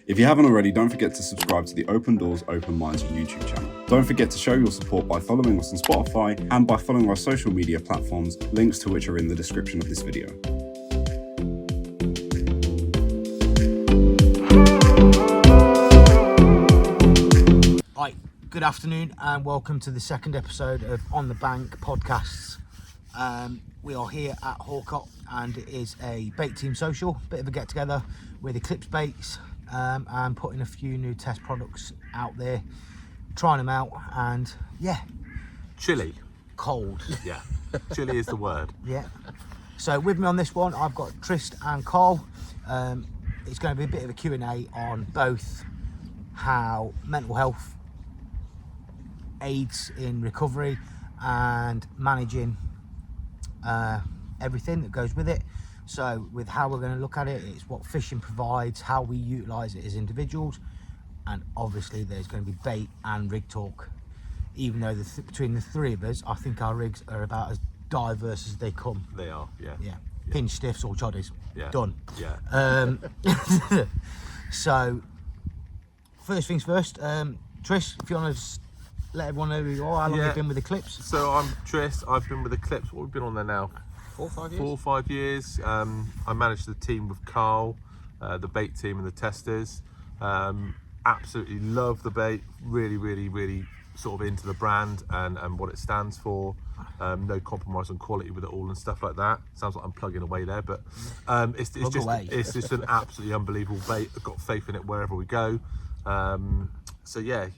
If you haven't already, don't forget to subscribe to the Open Doors, Open Minds YouTube channel. Don't forget to show your support by following us on Spotify and by following our social media platforms, links to which are in the description of this video. Right, good afternoon and welcome to the second episode of On The Bank podcasts. We are here at Hawcott and it is a bait team social, bit of a get together with Eclipse baits and putting a few new test products out there, trying them out, and yeah. Chilly. Cold. Yeah, chilly is the word. Yeah. So with me on this one, I've got Trist and Carl. It's going to be a bit of a Q&A on both how mental health aids in recovery and managing everything that goes with it. So with how we're going to look at it, it's what fishing provides, how we utilise it as individuals, and obviously there's going to be bait and rig talk. Even though between the three of us, I think our rigs are about as diverse as they come. They are, yeah. Yeah. Pinch stiffs or choddies. Yeah. Done. Yeah. So first things first, Trish, if you want to let everyone know who you are, how long you've been with Eclipse. So I'm Tris, I've been with Eclipse, what have we been on there now? 4 or 5 years? 4 or 5 years. I managed the team with Carl, the bait team and the testers. Absolutely love the bait, really sort of into the brand and what it stands for. No compromise on quality with it all and stuff like that. Sounds like I'm plugging away there, but it's just an absolutely unbelievable bait. I've got faith in it wherever we go. So yeah,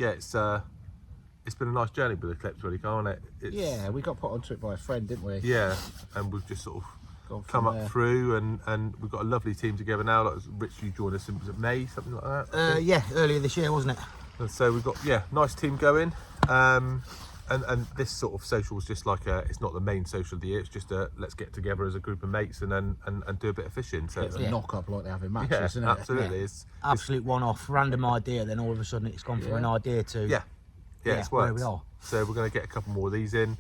it's been a nice journey with Eclipse, really, can't it? Yeah, we got put onto it by a friend, didn't we? Yeah, and we've just sort of come up through, and we've got a lovely team together now. Like Rich, you joined us in, was it May, something like that? Yeah, earlier this year, wasn't it? And so we've got nice team going. And this sort of social is just like it's not the main social of the year. It's just let's get together as a group of mates and do a bit of fishing. So it's a knock up like they have in matches, isn't it? Absolutely. Yeah. It's absolute one-off, random idea. Then all of a sudden it's gone from an idea to it's where worked. we are. So we're going to get a couple more of these in,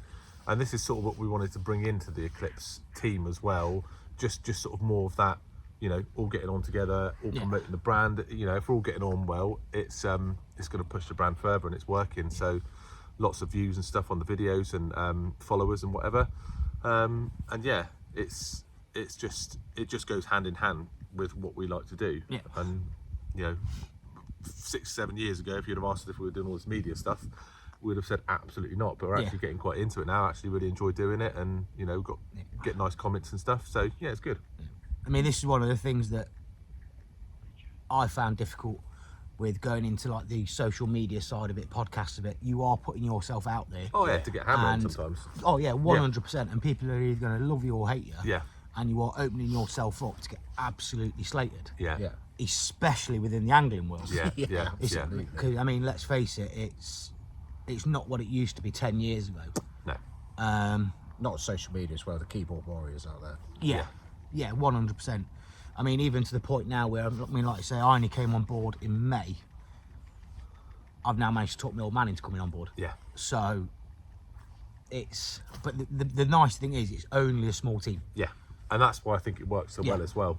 and this is sort of what we wanted to bring into the Eclipse team as well. Just sort of more of that, all getting on together, all promoting the brand. If we're all getting on well, it's going to push the brand further, and it's working. So lots of views and stuff on the videos and followers and whatever. And yeah, it just goes hand in hand with what we like to do. Yeah. And 6-7 years ago, if you'd have asked us if we were doing all this media stuff, we would have said absolutely not. But we're actually getting quite into it now. Actually, really enjoy doing it, and get nice comments and stuff. So yeah, it's good. I mean, this is one of the things that I found difficult with going into like the social media side of it, podcasts of it. You are putting yourself out there. Oh yeah, to get hammered on sometimes. Oh yeah, 100%. And people are either going to love you or hate you. Yeah. And you are opening yourself up to get absolutely slated. Yeah. Especially within the angling world. Yeah. Because I mean, let's face it, it's not what it used to be 10 years ago. No. Not social media as well, the keyboard warriors out there. Yeah, 100%. I mean, even to the point now where, like I say, I only came on board in May. I've now managed to talk my old man into coming on board. Yeah. So but the nice thing is it's only a small team. Yeah. And that's why I think it works so well as well.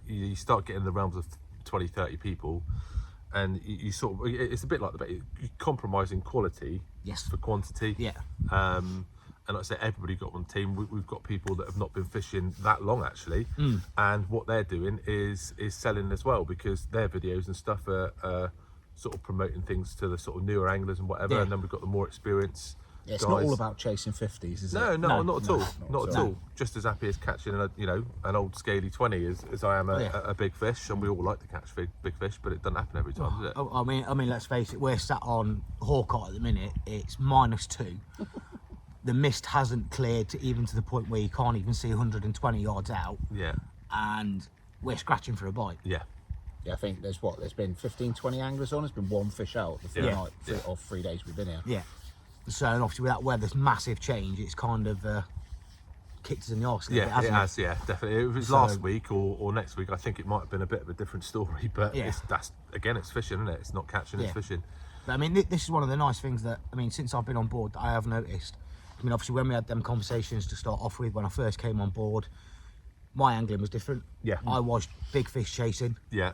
You start getting in the realms of 20-30 people, and you sort of, it's a bit like you're compromising quality for quantity. Yeah. And like I say, everybody got one team. We've got people that have not been fishing that long actually, and what they're doing is selling as well, because their videos and stuff are sort of promoting things to the sort of newer anglers and whatever. And then we've got the more experienced it's guys. not all about chasing 50s, is it? No, not at all. Not at all. Just as happy as catching an old scaly 20 as I am a big fish, and we all like to catch big fish, but it doesn't happen every time, does it? I mean, let's face it. We're sat on Hawcott at the minute. It's -2. The mist hasn't cleared even to the point where you can't even see 120 yards out. Yeah. And we're scratching for a bite. Yeah. Yeah, I think there's been 15-20 anglers on. There's been one fish out the full 3 days we've been here. Yeah. So obviously with that weather's massive change, it's kind of kicked us in the arse. It has, definitely. If it was last week or next week, I think it might have been a bit of a different story. But it's fishing, isn't it? It's not catching, it's fishing. But I mean, this is one of the nice things that, I mean, since I've been on board, that I have noticed. I mean, obviously when we had them conversations to start off with, when I first came on board, my angling was different. Yeah. I was big fish chasing. Yeah.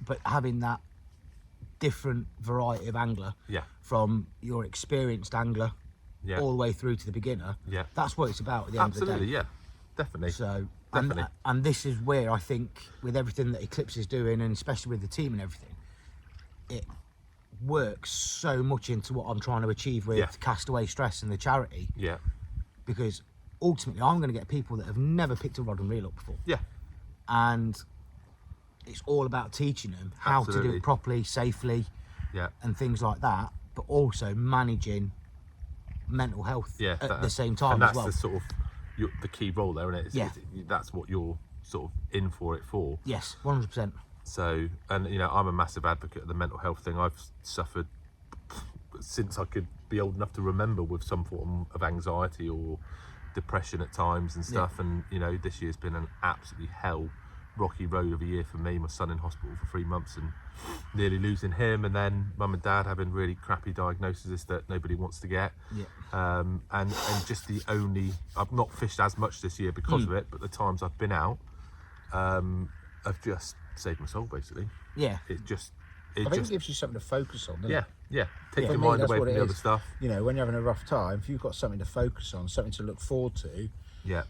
but having that different variety of angler Yeah. from your experienced angler Yeah. all the way through to the beginner, Yeah. that's what it's about at the end of the Absolutely, day. yeah. Definitely. So, Definitely. and this is where I think, with everything that Eclipse is doing, and especially with the team and everything, it works so much into what I'm trying to achieve with Yeah. Castaway Stress and the charity, Yeah. because ultimately I'm going to get people that have never picked a rod and reel up before, Yeah. and it's all about teaching them how to do Absolutely. it properly, safely, Yeah. and things like that, but also managing mental health Yeah. at the same time and as that's well. the sort of the key role there, isn't it? Yeah. That's what you're sort of in for it for. Yes, 100%. So, and you know, I'm a massive advocate of the mental health thing. I've suffered since I could be old enough to remember with some form of anxiety or depression at times and stuff. And you know, this year's been an absolutely rocky road of a year for me. My son in hospital for 3 months and nearly losing him, and then mum and dad having really crappy diagnoses that nobody wants to get. Yeah. And just I've not fished as much this year because of it, but the times I've been out, I've just saved my soul basically. Yeah. It I think it gives you something to focus on, doesn't it? yeah, take For your me, mind that's away what from it the other is. stuff. You know, when you're having a rough time, if you've got something to focus on, something to look forward to, Yeah,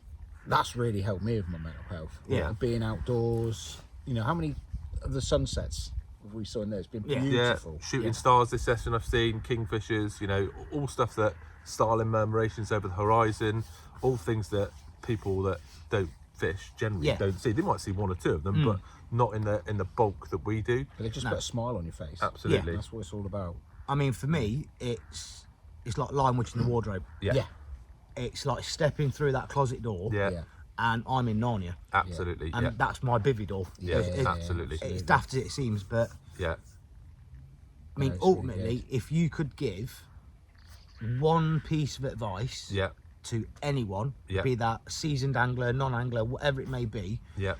that's really helped me with my mental health. Yeah. Being outdoors. You know, how many of the sunsets have we saw in there? It's been Yeah. beautiful. shooting stars this session I've seen, kingfishers, you know, all stuff that starling murmurations over the horizon, all things that people that don't fish generally Yeah. don't see. They might see one or two of them, but not in the bulk that we do. But they just put a smile on your face. Absolutely. That's what it's all about. I mean, for me, it's like Lion Witch in the wardrobe. Yeah, It's like stepping through that closet door, yeah, Yeah. and I'm in Narnia, absolutely. and Yeah, that's my bivvy door. Yeah, absolutely. It's daft as it seems, but Yeah, I mean, No, it's really ultimately, if you could give one piece of advice yeah, to anyone, Yeah. be that seasoned angler, non-angler, whatever it may be, yeah,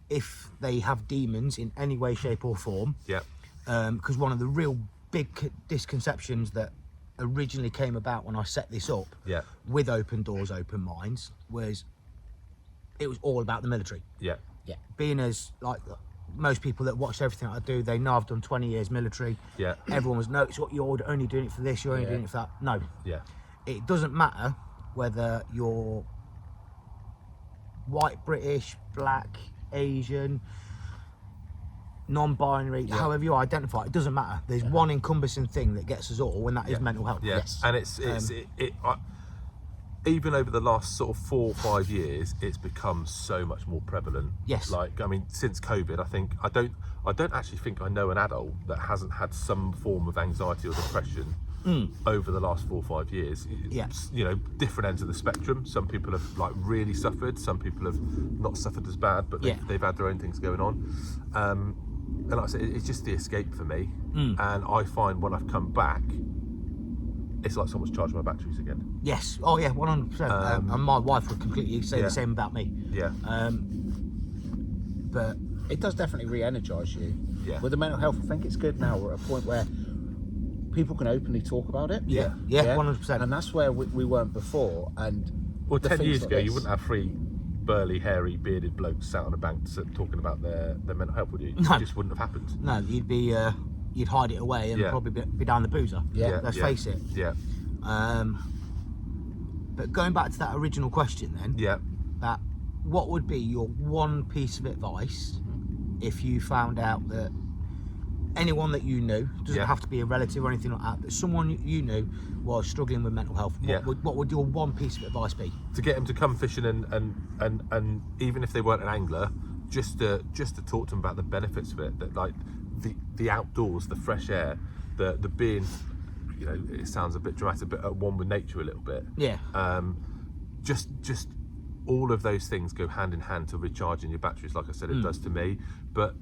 if they have demons in any way, shape, or form, yeah, because one of the real big misconceptions that originally came about when I set this up yeah, with Open Doors, Open Minds was it was all about the military. yeah, Yeah. Being as like most people that watch everything I do, they know I've done 20 years military. yeah, Everyone was, no, it's what you're only doing it for this, you're only Yeah. doing it for that. No, yeah, it doesn't matter whether you're white, British, black, Asian, non-binary, however you identify, it doesn't matter. There's one encompassing thing that gets us all, and that is mental health. yeah. Yes. And even over the last sort of 4 or 5 years, it's become so much more prevalent. Yes. Like, I mean, since COVID, I think I don't actually think I know an adult that hasn't had some form of anxiety or depression over the last 4 or 5 years. Yeah. You know, different ends of the spectrum. Some people have like really suffered. Some people have not suffered as bad, but they've had their own things going on. And like I said, it's just the escape for me. And I find when I've come back, it's like someone's charged my batteries again. Yes. Oh yeah, 100%. And my wife would completely say yeah. the same about me. Yeah. But It does definitely re-energise you. Yeah. With the mental health, I think it's good now. We're at a point where people can openly talk about it. Yeah, 100%. And that's where we weren't before. And Well, the 10 things years like ago, you this- wouldn't have 3 burly, hairy, bearded blokes sat on a bank talking about their mental health, would you? No. It just wouldn't have happened. no, you'd hide it away and Yeah. probably be down the boozer. Yeah. Let's face it. Yeah, But going back to that original question then, yeah, that what would be your one piece of advice if you found out that anyone that you knew, doesn't Yeah. have to be a relative or anything like that, but someone you knew was struggling with mental health, Yeah. what would your one piece of advice be? to get them to come fishing and even if they weren't an angler, just to talk to them about the benefits of it, that like the outdoors, the fresh air, the being, you know, it sounds a bit dramatic, but at one with nature a little bit. Yeah. Just all of those things go hand in hand to recharging your batteries, like I said it does to me. But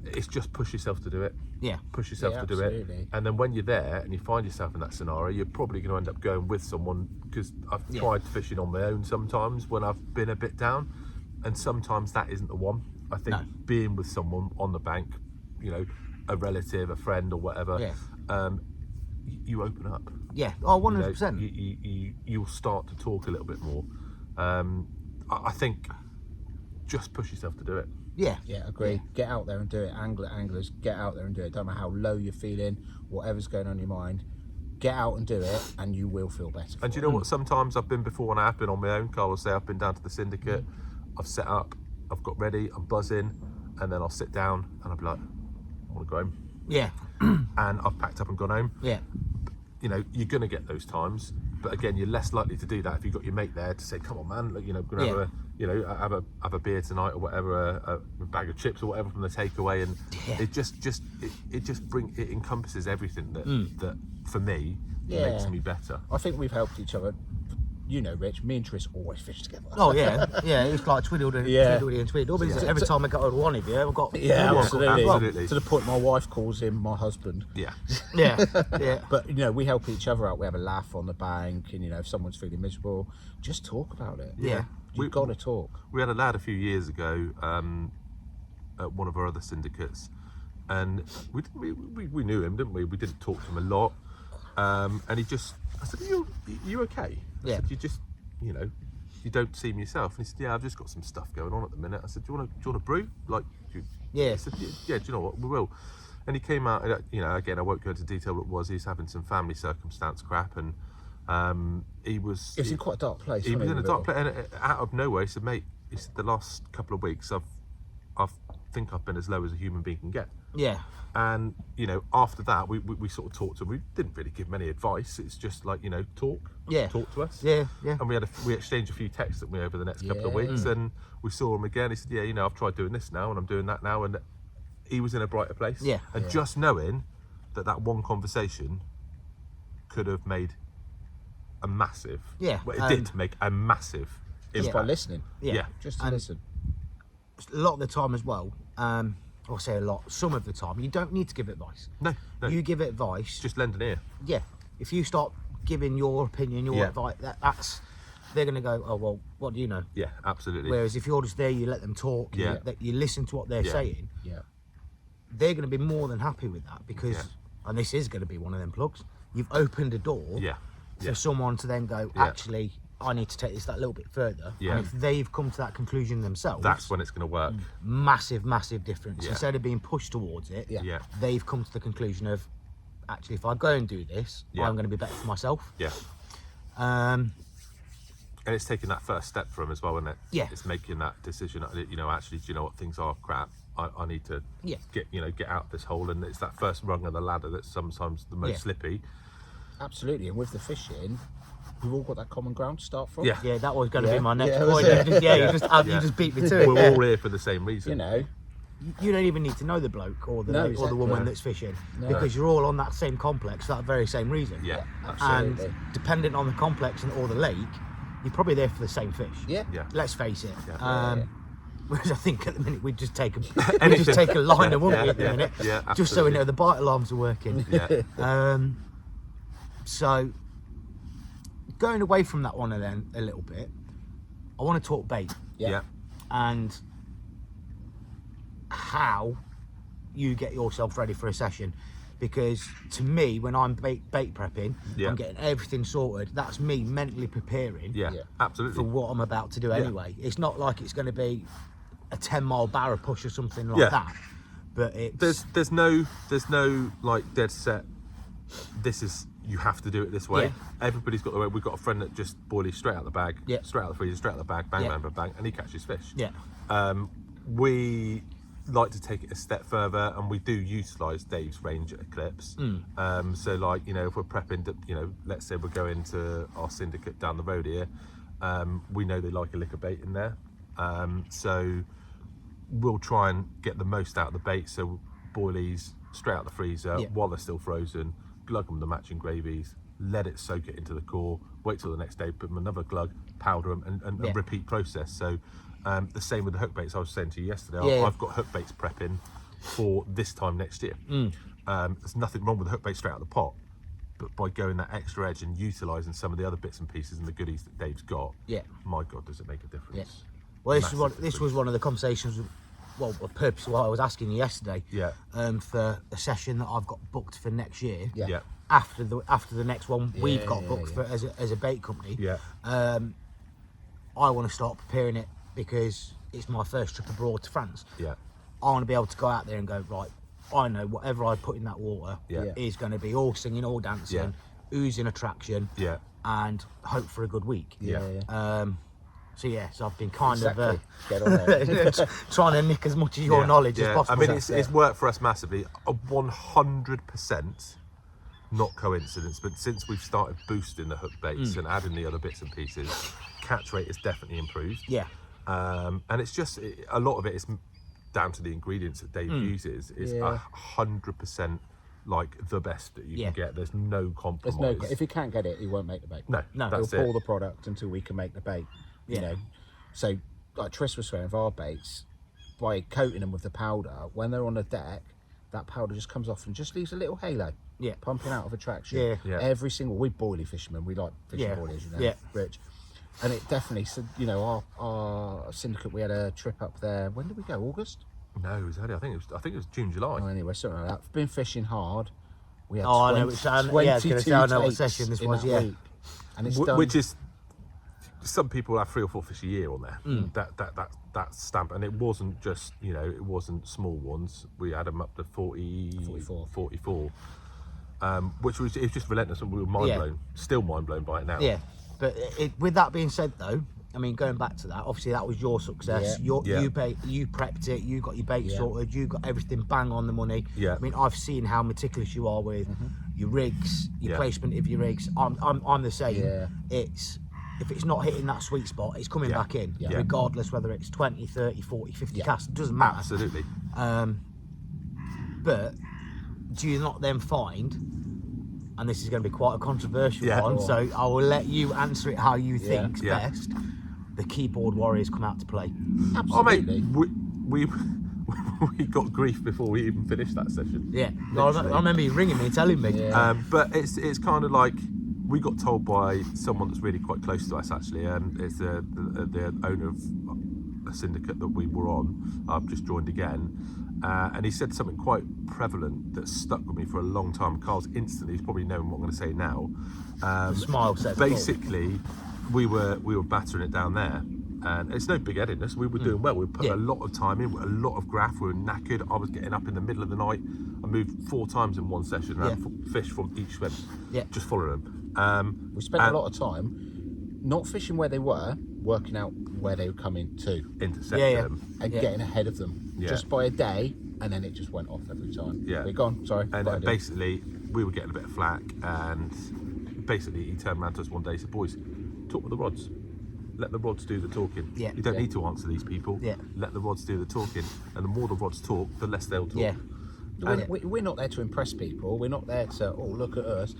it's just push yourself to do it. Yeah. Push yourself Yeah, to do it. absolutely. And then when you're there and you find yourself in that scenario, you're probably going to end up going with someone, because I've tried fishing on my own sometimes when I've been a bit down, and sometimes that isn't the one. I think being with someone on the bank, you know, a relative, a friend or whatever, you open up. Yeah. Oh, You know, 100%. you'll start to talk a little bit more. I think just push yourself to do it. Yeah. Yeah, agree. Get out there and do it. Anglers, get out there and do it. Don't matter how low you're feeling, whatever's going on in your mind, get out and do it, and you will feel better. And do you know what? Sometimes I've been before, and I have been on my own. Carl will say I've been down to the syndicate, I've set up, I've got ready, I'm buzzing, and then I'll sit down and I'll be like, I want to go home. Yeah. And I've packed up and gone home. Yeah. You know, you're going to get those times, but again, you're less likely to do that if you've got your mate there to say, come on, man, like, you know, we're gonna have a, you know, have a beer tonight or whatever, a bag of chips or whatever from the takeaway, and it it encompasses everything that for me makes me better. I think we've helped each other. You know, Rich, me and Tris always fish together. Oh yeah, yeah. It's like twiddled and twiddled. But every time I got hold of one of you, I've got absolutely. To the point my wife calls him my husband. Yeah. Yeah. But you know, we help each other out. We have a laugh on the bank, and you know, if someone's feeling miserable, just talk about it. Yeah. You've got to talk. We had a lad a few years ago at one of our other syndicates, and we knew him, didn't we? We didn't talk to him a lot, and he just, I said, "Are you okay?" I said, "You just, you know, you don't seem yourself." And he said, "Yeah, I've just got some stuff going on at the minute." I said, "Do you want a brew?" Like, yeah. He said, "Yeah, do you know what? We will." And he came out, and, you know, again, I won't go into detail what it was. He's having some family circumstance crap, and he was in quite a dark place. He was in a dark place, and out of nowhere, he said, "Mate," he said, "the last couple of weeks, I think I've been as low as a human being can get." Yeah. And you know, after that, we sort of talked to him. We didn't really give him any advice. It's just like, you know, talk to us. Yeah. And we exchanged a few texts at me over the next couple of weeks, and we saw him again. He said, "Yeah, you know, I've tried doing this now, and I'm doing that now," and he was in a brighter place. Yeah. And just knowing that one conversation could have made a massive. Yeah. Well, it did make a massive Just impact. by listening. Yeah. Just to listen. A lot of the time as well. I'll say a lot. Some of the time, you don't need to give advice. No. You give advice. Just lend an ear. Yeah. If you start giving your opinion, your advice, that's they're going to go, "Oh well, what do you know?" Yeah, absolutely. Whereas if you're just there, you let them talk. Yeah. You listen to what they're saying. Yeah. They're going to be more than happy with that because, and this is going to be one of them plugs. You've opened a door. For someone to then go, actually, I need to take this that little bit further. Yeah. And if they've come to that conclusion themselves, That's when it's going to work. massive difference. Yeah. Instead of being pushed towards it, Yeah. they've come to the conclusion of, actually, if I go and do this, I'm going to be better for myself. Yeah. Um, And it's taking that first step for him as well, isn't it? Yeah. It's making that decision. You know, actually, do you know what? Things are crap. I need to get out of this hole, and it's that first rung of the ladder that's sometimes the most slippy. Absolutely. And with the fishing, we've all got that common ground to start from. Yeah. yeah, that was going to be my next Yeah, point. was it? You just beat me to it. We're all here for the same reason. You know. You don't even need to know the bloke or the No, or the exactly. woman No. that's fishing No. because you're all on that same complex for that very same reason. Yeah. Absolutely. And depending on the complex or the lake, you're probably there for the same fish. Yeah. Yeah. Let's face it. Yeah. Whereas I think at the minute we'd just take a liner, wouldn't we? At the minute, Yeah, just so we absolutely. know the bite alarms are working. Yeah. So going away from that one then a little bit, I want to talk bait Yeah. and how you get yourself ready for a session. Because to me, when I'm bait prepping, Yeah. I'm getting everything sorted. That's me mentally preparing Yeah. Yeah. Absolutely. for what I'm about to do anyway. It's not like it's going to be a 10-mile barra push or something like that. But it's There's no like dead set. This is, you have to do it this way. Yeah. Everybody's got the way. We've got a friend that just boilies straight out the bag, Yeah. straight out the freezer, straight out the bag, bang, Yeah. bang, bang, bang, and he catches fish. yeah, We like to take it a step further, and we do utilise Dave's range at Eclipse. So like, you know, if we're prepping to, you know, let's say we're going to our syndicate down the road here, we know they like a liquor bait in there, so we'll try and get the most out of the bait. So boilies straight out the freezer while they're still frozen, glug them with the matching gravies, let it soak it into the core, wait till the next day, put them another glug, powder them, and repeat process. So the same with the hook baits. I was saying to you yesterday, I've got hook baits prepping for this time next year. There's nothing wrong with the hook bait straight out of the pot, but by going that extra edge and utilising some of the other bits and pieces and the goodies that Dave's got, my God, does it make a difference. yeah. Well, Massive this was one of the conversations. Well, the purpose of what I was asking you yesterday. Yeah. For a session that I've got booked for next year. Yeah. Yeah. After the next one we've got Yeah, booked yeah. for as a bait company. Yeah. I want to start preparing it because it's my first trip abroad to France. Yeah. I want to be able to go out there and go, right, I know whatever I put in that water Yeah. is going to be all singing, all dancing, oozing attraction, Yeah. and hope for a good week. Yeah. So I've been kind Exactly. of Get on there. trying to nick as much of your knowledge as possible. I mean, it's worked for us massively. 100% not coincidence, but since we've started boosting the hook baits and adding the other bits and pieces, catch rate has definitely improved. Yeah. And it's just a lot of it is down to the ingredients that Dave uses. Is 100% like the best that you can get. There's no compromise. There's no. If he can't get it, he won't make the bait. No, No. that's He'll it. pull the product until we can make the bait. You know, so like Tris was swearing with our baits, by coating them with the powder, when they're on the deck, that powder just comes off and just leaves a little halo. Yeah. Pumping out of attraction. Yeah. Yeah. Every single, we boilie fishermen, we like fishing Yeah. boilies, you know, Yeah. Rich. And it definitely, so, you know, our syndicate, we had a trip up there. When did we go? August? No, it was early. I think it was June, July. Oh, anyway, something like that. Been fishing hard. We had Oh, I know which- I was gonna 22 say, I know what takes session this in was, that yeah. week. And it's done. Which is, some people have 3 or 4 fish a year on there. That stamp, and it wasn't just, you know, it wasn't small ones. We had them up to 44. Which was, it was just relentless, and we were mind blown. Still mind blown by it now. Yeah, but with that being said, though, I mean, going back to that, obviously that was your success. Yeah. You prepped it, you got your bait sorted, you got everything bang on the money. Yeah. I mean, I've seen how meticulous you are with your rigs, your placement of your rigs. I'm the same. Yeah. If it's not hitting that sweet spot, it's coming back in, Yeah. regardless whether it's 20, 30, 40, 50 casts. It doesn't matter. Absolutely. But do you not then find, and this is going to be quite a controversial Yeah. one, Go so I will let you answer it how you think's Yeah. best. The keyboard warriors come out to play. Oh, mate, Absolutely. we we got grief before we even finished that session. Yeah, I remember you ringing me, telling me. Yeah. But it's kind of like, we got told by someone that's really quite close to us, actually, and it's the owner of a syndicate that we were on. I've just joined again, and he said something quite prevalent that stuck with me for a long time. Carl's instantly, he's probably knowing what I'm going to say now. Smile said. Basically, we were battering it down there, and it's no big headedness. We were doing well. We put a lot of time in, a lot of graft. We were knackered. I was getting up in the middle of the night. I moved 4 times in one session around fish from each swim. Yeah. Just following them. We spent a lot of time not fishing where they were, working out where they were coming to, Intercept Yeah, yeah. them. and getting ahead of them Yeah. just by a day, and then it just went off every time. Yeah. We're gone. Sorry. And Got it. basically, we were getting a bit of flack, and basically he turned around to us one day and said, "Boys, talk with the rods. Let the rods do the talking. Yeah. You don't Yeah. need to answer these people. Yeah. Let the rods do the talking. And the more the rods talk, the less they'll talk." Yeah. We're not there to impress people. We're not there to, oh, look at us.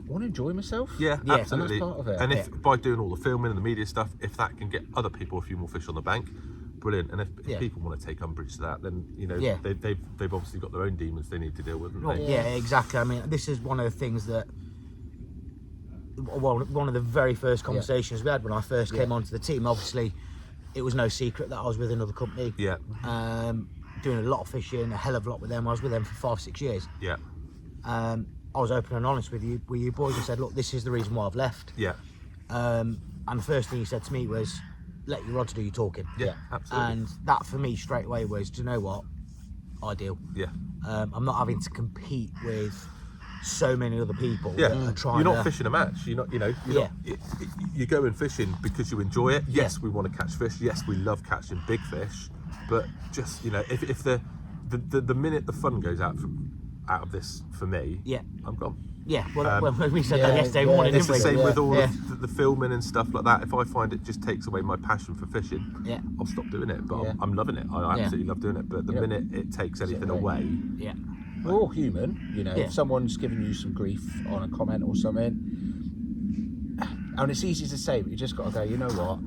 I want to enjoy myself. Yeah, Yeah. absolutely. And that's part of it. And if by doing all the filming and the media stuff, if that can get other people a few more fish on the bank, brilliant. And if people want to take umbrage to that, then, you know, Yeah. they've obviously got their own demons they need to deal with, haven't Well, they? yeah, exactly. I mean, this is one of the things that, well, one of the very first conversations we had when I first came onto the team. Obviously, it was no secret that I was with another company. Yeah, Doing a lot of fishing, a hell of a lot with them. I was with them for 5-6 years. yeah, I was open and honest with you boys, and said, look, this is the reason why I've left. yeah, And the first thing you said to me was, let your rods do your talking. yeah, absolutely. And that for me straight away was, do you know what? Ideal. Yeah. I'm not having to compete with so many other people Yeah, that are trying you're not to... fishing a match. You're not, you know, you're going fishing because you enjoy it. Yes, we want to catch fish. Yes, we love catching big fish. But just, you know, if the minute the fun goes out of this for me, Yeah. I'm gone. Yeah, well, we said that yeah, yesterday yeah, morning, It's didn't the we? same with all Yeah. of the filming and stuff like that. If I find it just takes away my passion for fishing, Yeah. I'll stop doing it. But Yeah. I'm loving it. I absolutely love doing it. But the Yeah. minute it takes anything away, Yeah. We're all human, you know. Yeah. If someone's giving you some grief on a comment or something, and it's easy to say, but you just got to go, you know what?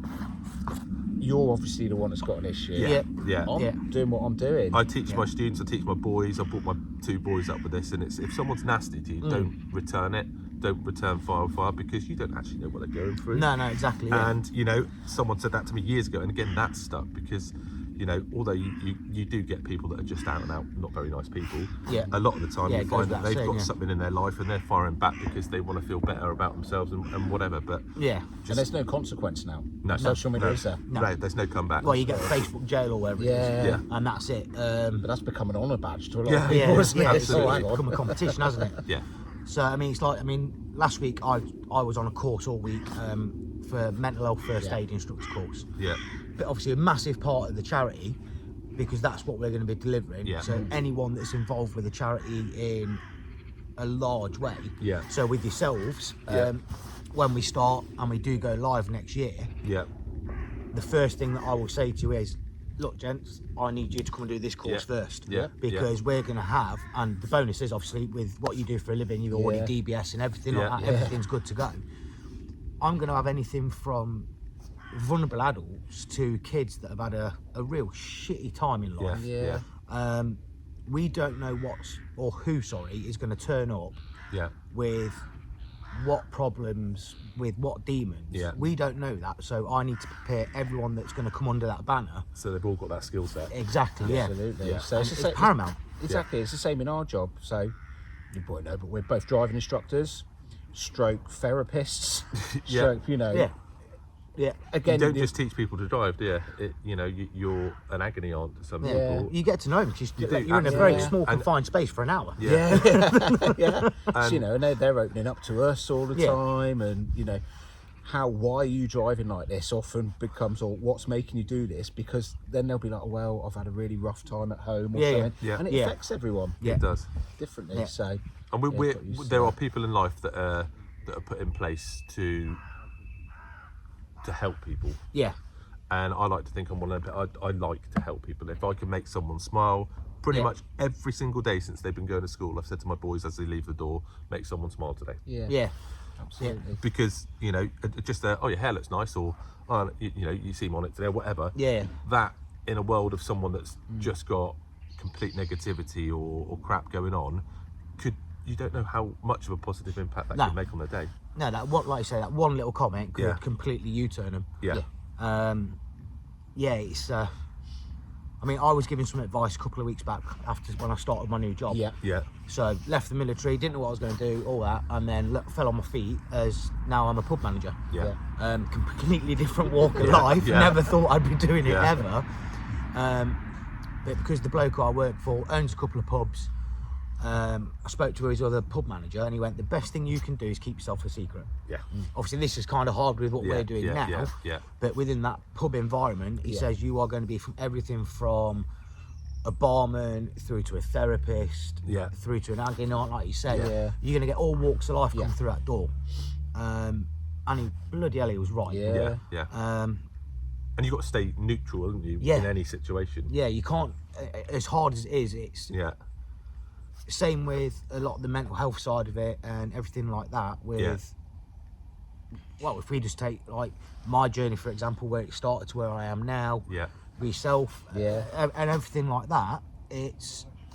You're obviously the one that's got an issue. yeah, yeah. I'm Yeah. doing what I'm doing. I teach my students, I teach my boys. I brought my 2 boys up with this, and it's, if someone's nasty to you, don't return it. Don't return fire with fire, because you don't actually know what they're going through. No, exactly. Yeah. And you know, someone said that to me years ago, and again, that stuck, because you know, although you do get people that are just out and out not very nice people, Yeah. a lot of the time Yeah, you it goes find that without they've saying, got yeah. something in their life and they're firing back because they want to feel better about themselves and whatever. But Yeah. And there's no consequence now. no, Social media no, is there. no, there's no comeback. Well, you get Facebook jail or whatever it is, Yeah. Yeah. and that's it. But that's become an honour badge to a lot Yeah. of people, Yeah, isn't it? yeah, It's absolutely. like, it's become a competition, hasn't it? Yeah, So I mean, it's like, I mean, last week I was on a course all week for mental health first aid instructor course. yeah, But obviously a massive part of the charity, because that's what we're going to be delivering. Yeah. So anyone that's involved with the charity in a large way. Yeah. So with yourselves, Yeah. when we start and we do go live next year, yeah, the first thing that I will say to you is, look, gents, I need you to come and do this course Yeah. first. Yeah. Because we're going to have, and the bonus is obviously with what you do for a living, you've already Yeah. DBS and everything Yeah. like that, everything's good to go. I'm going to have anything from vulnerable adults to kids that have had a real shitty time in yeah, life. yeah, We don't know who is going to turn up yeah, with what problems, with what demons. Yeah. We don't know that, so I need to prepare everyone that's going to come under that banner. So they've all got that skill set. Exactly, yeah. Absolutely. Yeah. So And the it's same- paramount. Exactly. It's the same in our job. So you probably know, but we're both driving instructors, stroke therapists, Yeah. stroke, you know. Yeah. Yeah. Again, You don't the- just teach people to drive, do you? You know, you're an agony aunt to some Yeah. people. You get to know them because You do, you're in a very absolutely. small, And- confined space for an hour. Yeah, yeah. So, you know, and they're opening up to us all the Yeah. time, and you know, why are you driving like this? Often becomes, or what's making you do this? Because then they'll be like, well, I've had a really rough time at home, or Yeah, yeah. something, Yeah. and it Yeah. affects everyone Yeah. it does. differently. Yeah. So, And yeah, got used to there that. are people in life that are put in place to help people. Yeah. And I like to think I'm one of them. I like to help people. If I can make someone smile, pretty Yeah. much every single day since they've been going to school, I've said to my boys as they leave the door, make someone smile today. yeah, Yeah. absolutely. Because, you know, just oh, your hair looks nice, or oh, you know, you seem on it today, or whatever. Yeah. That in a world of someone that's just got complete negativity or crap going on, you don't know how much of a positive impact that No. could make on their day. No, like you say, that one little comment could Yeah. completely U-turn them. Yeah. Yeah, it's. I mean, I was giving some advice a couple of weeks back after when I started my new job. Yeah. Yeah. So left the military, didn't know what I was going to do, all that, and then fell on my feet as now I'm a pub manager. Yeah. Completely different walk of Yeah, life. yeah. Never thought I'd be doing it Yeah. ever. But because the bloke I work for owns a couple of pubs, I spoke to his other pub manager, and he went, "The best thing you can do is keep yourself a secret." Yeah. Obviously, this is kind of hard with what Yeah, we're doing yeah, now. yeah, yeah. But within that pub environment, he Yeah. says you are going to be from everything from a barman through to a therapist, Yeah. through to an agony aunt, like you say. Yeah. You're going to get all walks of life come Yeah. through that door. And he bloody hell, he was right. Yeah. Yeah. Yeah. And you've got to stay neutral, haven't you? Yeah. In any situation. Yeah, you can't. As hard as it is, it's Yeah. same with a lot of the mental health side of it and everything like that. With well, if we just take like my journey for example, where it started to where I am now, Yeah. with yourself, Yeah. and everything like that,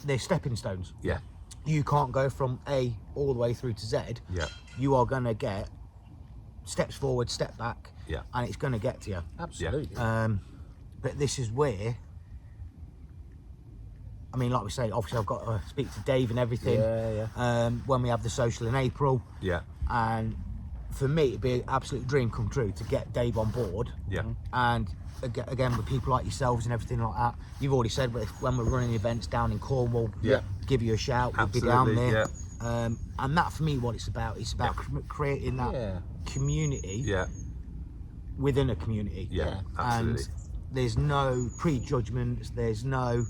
they're stepping stones. Yeah. You can't go from A all the way through to Z. Yeah. You are going to get steps forward, step back, Yeah. and it's going to get to you. Absolutely. But this is where, I mean, like we say, obviously I've got to speak to Dave and everything. Yeah, When we have the social in April, Yeah. and for me it'd be an absolute dream come true to get Dave on board. Yeah. And again with people like yourselves and everything like that, you've already said when we're running events down in Cornwall, Yeah. give you a shout, we'll be down Absolutely, there. And that for me, what it's about creating that Yeah. community Yeah. within a community. Yeah. Absolutely. And there's no prejudgments, there's no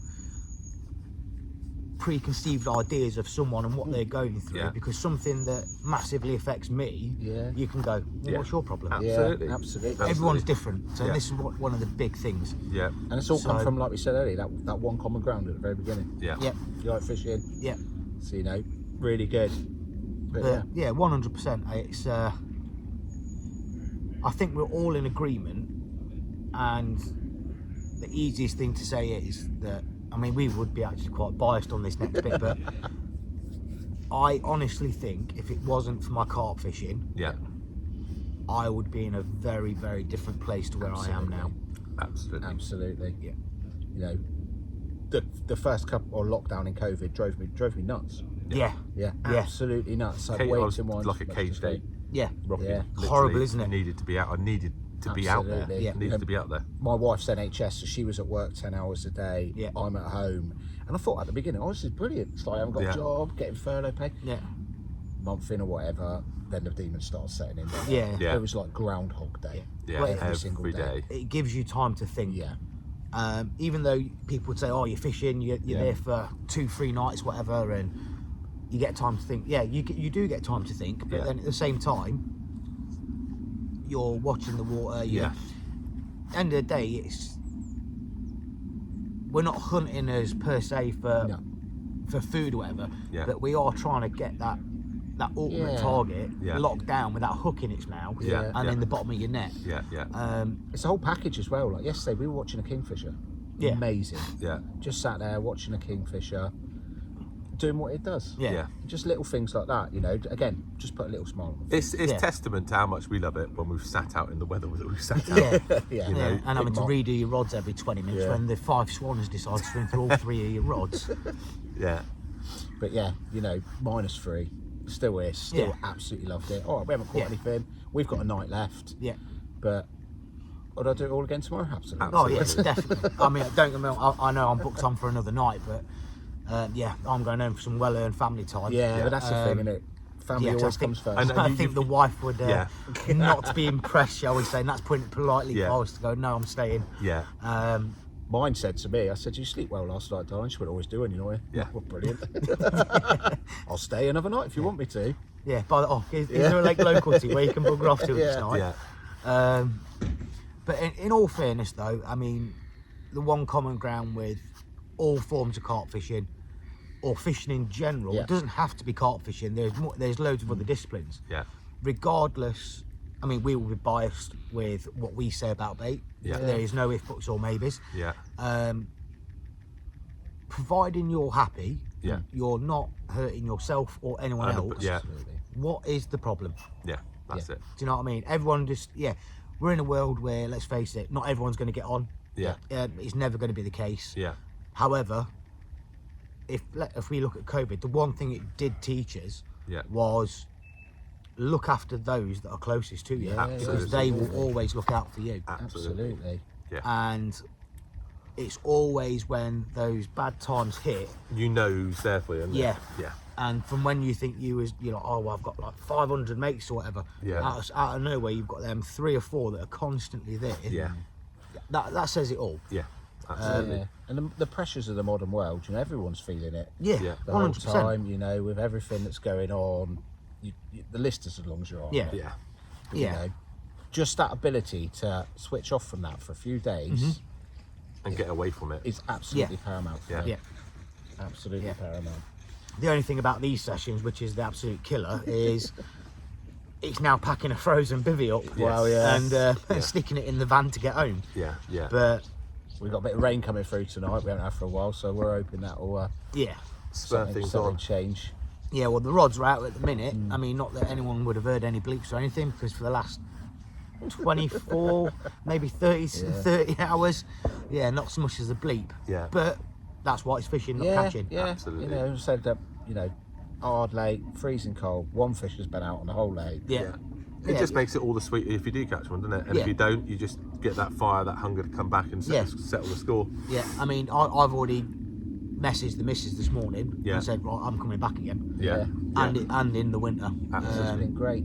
preconceived ideas of someone and what they're going through, Yeah. because something that massively affects me, Yeah. you can go, well, Yeah. what's your problem? Absolutely. Yeah, absolutely. Everyone's different, so Yeah. this is one of the big things. Yeah. And it's all come So- from, like we said earlier, that one common ground at the very beginning. Yeah. Yeah, You like fishing, yeah, so you know, really good. But yeah, but yeah, 100%. It's I think we're all in agreement, and the easiest thing to say is that, I mean, we would be actually quite biased on this next bit, but I honestly think if it wasn't for my carp fishing, Yeah. I would be in a very, very different place to where I am now. Absolutely. absolutely. Yeah. You know, the first couple or lockdown in COVID drove me nuts. Yeah. Yeah, Yeah. absolutely nuts. I'd I wait was till one like a caged ape. Yeah. Rocky. Yeah. Literally Horrible, isn't it? Needed to be out. I needed to be out there. Absolutely. Yeah. Needed to be out there. My wife's NHS, so she was at work 10 hours a day. Yeah. I'm at home, and I thought at the beginning, oh, this is brilliant. It's like I haven't got Yeah. a job, getting furlough pay. Yeah. Month in or whatever, then the demons start setting in. Yeah. Yeah. It was like Groundhog Day. Yeah, Well, every single every day. day. It gives you time to think. Yeah. Even though people would say, "Oh, you're fishing, you're Yeah. there for 2-3 nights, whatever," and you get time to think. Yeah, you do get time to think, but Yeah. then at the same time, you're watching the water. Yeah. End of the day, we're not hunting as per se for No. food or whatever, Yeah. but we are trying to get that ultimate Yeah. target Yeah. locked down with that hook in its mouth Yeah, and yeah. in the bottom of your net. Yeah, yeah, It's a whole package as well. Like yesterday, we were watching a kingfisher. Yeah. Amazing. yeah, Just sat there watching a kingfisher, doing what it does. Yeah. yeah. Just little things like that, you know. Again, just put a little smile on. It's Yeah. testament to how much we love it when we've sat out in the weather that we've sat out. Yeah. Yeah. You know, Yeah, and having to might- redo your rods every 20 minutes Yeah. when the 5 swans decide to swim through all 3 of your rods. Yeah, But yeah, you know, -3, still here, still Yeah. absolutely loved it. All right, we haven't caught Yeah. anything. We've got a night left, Yeah. but would I do it all again tomorrow? Absolutely. Oh, yeah, Absolutely. definitely. I mean, don't get me wrong, I know I'm booked on for another night, but yeah, I'm going home for some well-earned family time. Yeah, but that's the thing, isn't it? Family yeah, 'cause always I think- comes first. And- I you- think the wife would Yeah. not be impressed, shall we say, and that's putting it politely. Yeah. If I was to go, no, I'm staying. yeah, Mine said to me, I said, "You sleep well last night, darling." She went, "Always do when you're here." Yeah. Well, brilliant. I'll stay another night if you want me to. Yeah, is there a lake locality where you can bugger off to each night? yeah, But in all fairness, though, I mean, the one common ground with all forms of carp fishing or fishing in general, Yeah. it doesn't have to be carp fishing. There's loads of other disciplines. yeah, Regardless, I mean, we will be biased with what we say about bait. Yeah. There is no if, buts, or maybes. yeah, Providing you're happy, Yeah. you're not hurting yourself or anyone else. yeah. Absolutely. What is the problem? yeah. That's it. Do you know what I mean? Everyone we're in a world where, let's face it, not everyone's going to get on. Yeah, It's never going to be the case. yeah, However, if we look at COVID, the one thing it did teach us yeah, was look after those that are closest to you, Yeah, because they will always look out for you. absolutely. Absolutely. Yeah, And it's always when those bad times hit, you know who's there for you. Isn't Yeah. it? Yeah, and from when you think you're like, oh, well, I've got like 500 mates or whatever, Yeah. out of nowhere you've got them 3 or 4 that are constantly there. yeah, That says it all. yeah, absolutely. Yeah. And the pressures of the modern world, you know, everyone's feeling it. Yeah, Yeah. The whole 100%. time, you know, with everything that's going on, the list is as long as you're on. Yeah. Yeah, You Yeah. know, just that ability to switch off from that for a few days and get away from it. is absolutely Yeah. paramount. For Yeah. me. Yeah. Absolutely Yeah. paramount. The only thing about these sessions, which is the absolute killer, is it's now packing a frozen bivvy up Well, yeah. and sticking it in the van to get home. Yeah, yeah, But We've got a bit of rain coming through tonight. We haven't had for a while, so we're hoping that will yeah, spur things on. change. yeah. Well, the rods are out at the minute. I mean, not that anyone would have heard any bleeps or anything, because for the last 24, maybe 30 hours, yeah, not so much as a bleep. Yeah. But that's why it's fishing, not catching. Yeah, Absolutely. You know, said that, you know, hard lake, freezing cold. One fish has been out on the whole lake. Yeah. Yeah. It Yeah. just makes it all the sweeter if you do catch one, doesn't it? And Yeah. if you don't, you just get that fire, that hunger to come back and Yeah. settle the score. Yeah, I mean, I've already messaged the missus this morning Yeah. and said, right, I'm coming back again. Yeah. And in the winter. Absolutely. It's been great.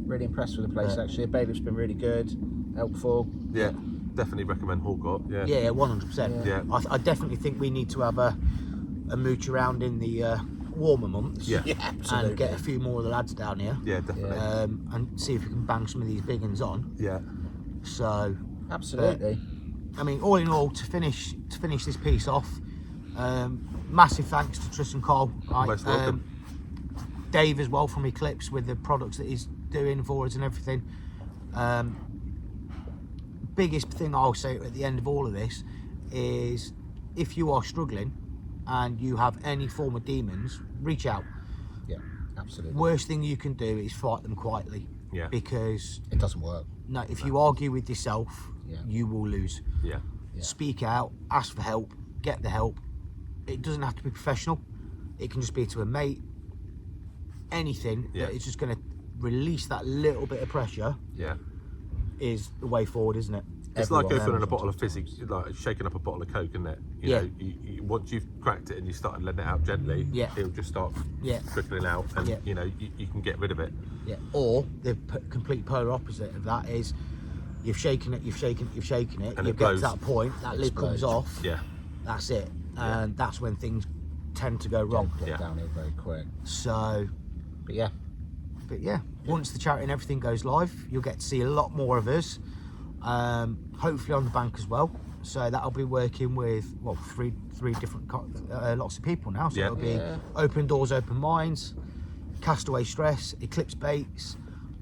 Really impressed with the place, actually. The bailiff's been really good, helpful. Yeah. Definitely recommend Hawkot. Yeah. Yeah, 100%. Yeah. I definitely think we need to have a mooch around in the warmer months. Yeah. And get a few more of the lads down here. Yeah, definitely. And see if we can bang some of these big ones on. Yeah. So, Absolutely. I mean, all in all, to finish this piece off, massive thanks to Tristan Cole. Right? Most welcome. Dave as well from Eclipse with the products that he's doing for us and everything. Biggest thing I'll say at the end of all of this is, if you are struggling and you have any form of demons, reach out. Yeah, absolutely. Worst thing you can do is fight them quietly. Yeah. Because It doesn't work. no, if you argue with yourself, Yeah. you will lose. Yeah. speak out, ask for help, get the help. It doesn't have to be professional. It can just be to a mate. Anything that is just going to release that little bit of pressure Yeah. is the way forward, isn't it? It's Everyone like opening knows a bottle of fizzy, like shaking up a bottle of Coke, isn't it? You Yeah. know, once you've cracked it and you started letting it out gently, it'll just start trickling out, and you know you can get rid of it. Yeah. Or the complete polar opposite of that is you've shaken it, and And you it get blows. to that point, that lid comes off, Yeah. that's it, and that's when things tend to go wrong. Get Yeah. down here very quick. So, But yeah, once the charity and everything goes live, you'll get to see a lot more of us. Hopefully on the bank as well. So that'll be working with three different lots of people now. So it'll be Open Doors, Open Minds, Castaway Stress, Eclipse Baits.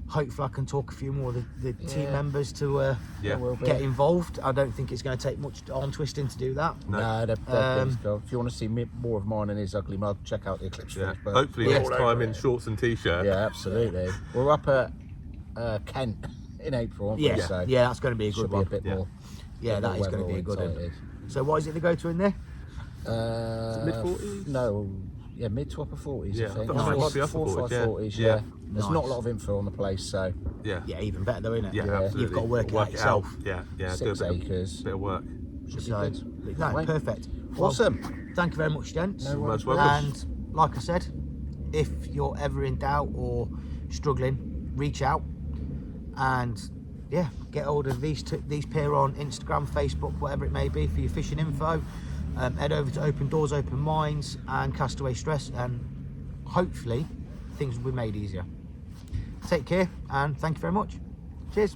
Hopefully I can talk a few more of the team members to get involved. I don't think it's going to take much arm twisting to do that. no, they're pleased, though. If you want to see more of mine and his ugly mug, check out the Eclipse Yeah. Fish, but Hopefully we're next all time over in it. shorts and t-shirt. Yeah, absolutely. We're up at Kent in April, aren't we? Yeah, So yeah, that's going to be a should good be a one. bit more. Yeah, bit that more is going to be a good one. weather-orientated. So what is it to go to in there? Mid-40s? No, yeah, mid to upper 40s. Yeah, I I think. thought it might be upper 4 or 5 40s, yeah. 40s. Yeah. There's not a lot of info on the place, so Yeah. Yeah, even better though, isn't it? Yeah, Yeah. absolutely. You've got to work it out yourself. Yeah, do a 6 acres. bit of work. Should be So, good. no, Right. perfect. Well, Awesome. thank you very much, gents. No Most worries. welcome. And like I said, if you're ever in doubt or struggling, reach out and get hold of these pair on Instagram, Facebook, whatever it may be for your fishing info. Head over to Open Doors, Open Minds and Castaway Stress, and hopefully things will be made easier. Take care and thank you very much. Cheers.